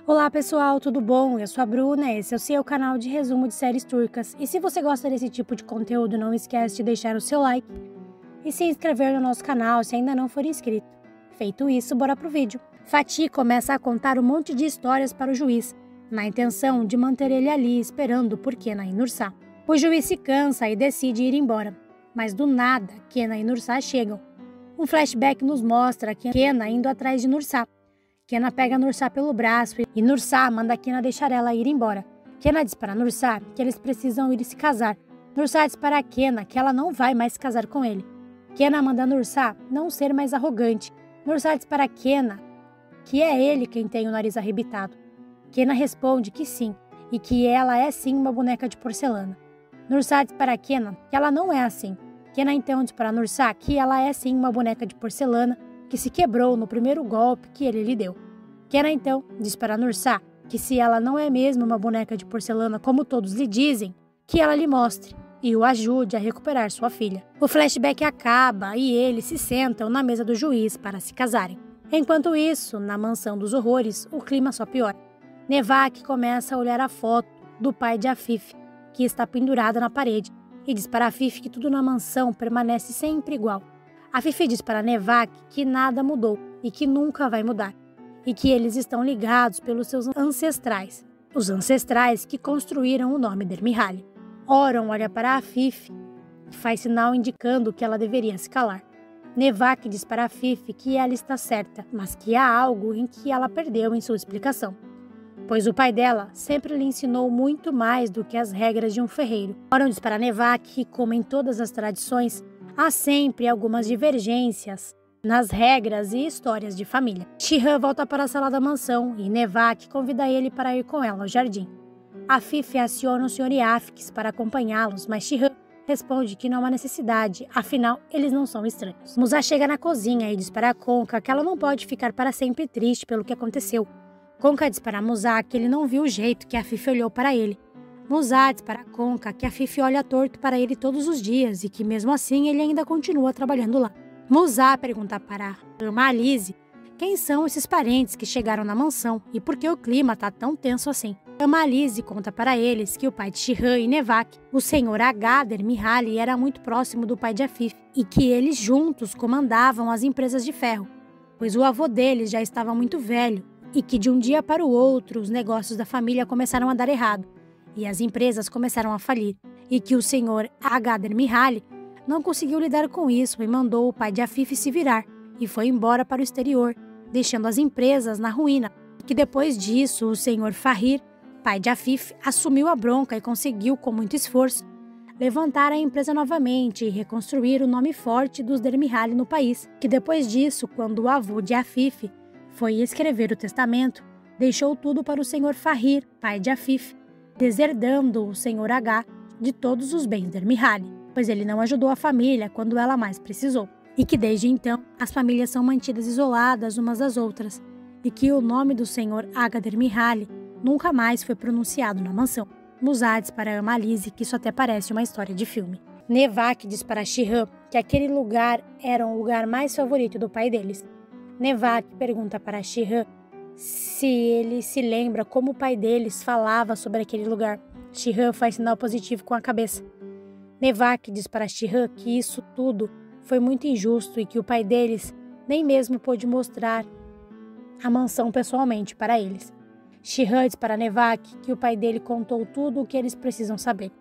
Olá pessoal, tudo bom? Eu sou a Bruna, esse é o seu canal de resumo de séries turcas. E se você gosta desse tipo de conteúdo, não esquece de deixar o seu like e se inscrever no nosso canal se ainda não for inscrito. Feito isso, bora pro vídeo. Fatih começa a contar um monte de histórias para o juiz, na intenção de manter ele ali esperando por Kenan e Nursá. O juiz se cansa e decide ir embora, mas do nada, Kenan e Nursá chegam. Um flashback nos mostra Kenan indo atrás de Nursá. Kenan pega Nursá pelo braço e Nursá manda Kenan deixar ela ir embora. Kenan diz para Nursá que eles precisam ir se casar. Nursá diz para Kenan que ela não vai mais se casar com ele. Kenan manda Nursá não ser mais arrogante. Nursá diz para Kenan que é ele quem tem o nariz arrebitado. Kenan responde que sim, e que ela é sim uma boneca de porcelana. Nursá diz para Kenan que ela não é assim. Kenan então diz para Nursá que ela é sim uma boneca de porcelana que se quebrou no primeiro golpe que ele lhe deu. Kenan então diz para Nursá que se ela não é mesmo uma boneca de porcelana como todos lhe dizem, que ela lhe mostre e o ajude a recuperar sua filha. O flashback acaba e eles se sentam na mesa do juiz para se casarem. Enquanto isso, na mansão dos horrores, o clima só piora. Nevak começa a olhar a foto do pai de Afif, que está pendurada na parede, e diz para Afif que tudo na mansão permanece sempre igual. Afif diz para Nevak que nada mudou e que nunca vai mudar, e que eles estão ligados pelos seus ancestrais, os ancestrais que construíram o nome Dermihali. Oron olha para Afif e faz sinal indicando que ela deveria se calar. Nevak diz para Afif que ela está certa, mas que há algo em que ela perdeu em sua explicação, pois o pai dela sempre lhe ensinou muito mais do que as regras de um ferreiro. Oron diz para Nevak que, como em todas as tradições, há sempre algumas divergências nas regras e histórias de família. Shihran volta para a sala da mansão e Nevak convida ele para ir com ela ao jardim. Afif aciona o Sr. Yafix para acompanhá-los, mas Shihran responde que não há necessidade, afinal, eles não são estranhos. Musa chega na cozinha e diz para Conca que ela não pode ficar para sempre triste pelo que aconteceu. Conca diz para Musa que ele não viu o jeito que Afif olhou para ele. Musa diz para Conca que Afif olha torto para ele todos os dias e que mesmo assim ele ainda continua trabalhando lá. Musa pergunta para Ama Alize quem são esses parentes que chegaram na mansão e por que o clima está tão tenso assim. Ama Alize conta para eles que o pai de Shihran e Nevak, o Sr. Agader Mihali, era muito próximo do pai de Afif e que eles juntos comandavam as empresas de ferro, pois o avô deles já estava muito velho e que de um dia para o outro os negócios da família começaram a dar errado e as empresas começaram a falir, e que o Sr. Agader Mihali não conseguiu lidar com isso e mandou o pai de Afif se virar e foi embora para o exterior, deixando as empresas na ruína. E que depois disso o Sr. Fahir, pai de Afif, assumiu a bronca e conseguiu, com muito esforço, levantar a empresa novamente e reconstruir o nome forte dos Dermihali no país. Que depois disso, quando o avô de Afif foi escrever o testamento, deixou tudo para o Sr. Fahir, pai de Afif, deserdando o Sr. H de todos os bens Dermihali, pois ele não ajudou a família quando ela mais precisou. E que desde então as famílias são mantidas isoladas umas das outras, e que o nome do Sr. Agader Mihali nunca mais foi pronunciado na mansão. Musa diz para Ama Alize que isso até parece uma história de filme. Nevak diz para Shihran que aquele lugar era o lugar mais favorito do pai deles. Nevak pergunta para Shihran se ele se lembra como o pai deles falava sobre aquele lugar. Shihran faz sinal positivo com a cabeça. Nevak diz para Shihran que isso tudo foi muito injusto e que o pai deles nem mesmo pôde mostrar a mansão pessoalmente para eles. Shihran diz para Nevak que o pai dele contou tudo o que eles precisam saber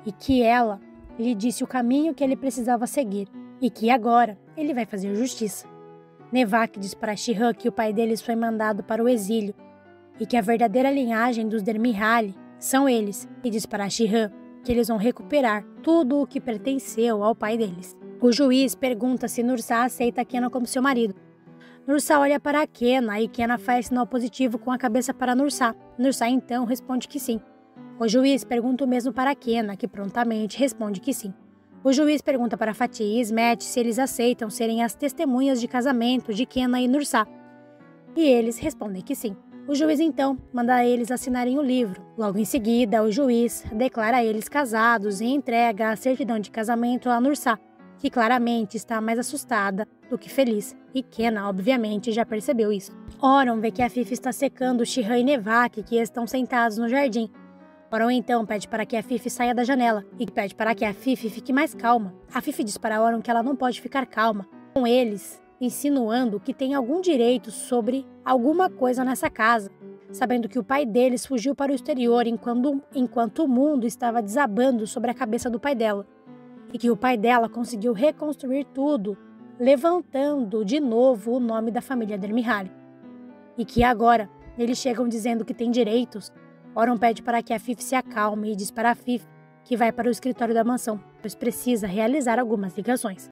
e que ela lhe disse o caminho que ele precisava seguir e que agora ele vai fazer justiça. Nevak diz para Shihran que o pai deles foi mandado para o exílio e que a verdadeira linhagem dos Dermihali são eles, e diz para Shihran que eles vão recuperar tudo o que pertenceu ao pai deles. O juiz pergunta se Nursá aceita Kenan como seu marido. Nursá olha para Kenan e Kenan faz sinal positivo com a cabeça para Nursá. Nursá então responde que sim. O juiz pergunta o mesmo para Kenan, que prontamente responde que sim. O juiz pergunta para Fatih e Ismet se eles aceitam serem as testemunhas de casamento de Kenan e Nursá. E eles respondem que sim. O juiz então manda eles assinarem o livro. Logo em seguida, o juiz declara eles casados e entrega a certidão de casamento a Nursá, que claramente está mais assustada do que feliz, pequena, obviamente, já percebeu isso. Oron vê que a Fifi está secando Shihan e Nevak, que estão sentados no jardim. Oron então pede para que a Fifi saia da janela e pede para que a Fifi fique mais calma. A Fifi diz para Oron que ela não pode ficar calma, com eles insinuando que tem algum direito sobre alguma coisa nessa casa, sabendo que o pai deles fugiu para o exterior enquanto o mundo estava desabando sobre a cabeça do pai dela, e que o pai dela conseguiu reconstruir tudo, levantando de novo o nome da família Dermihal. E que agora eles chegam dizendo que tem direitos. Oron pede para que a Fifi se acalme e diz para a Fifi que vai para o escritório da mansão, pois precisa realizar algumas ligações.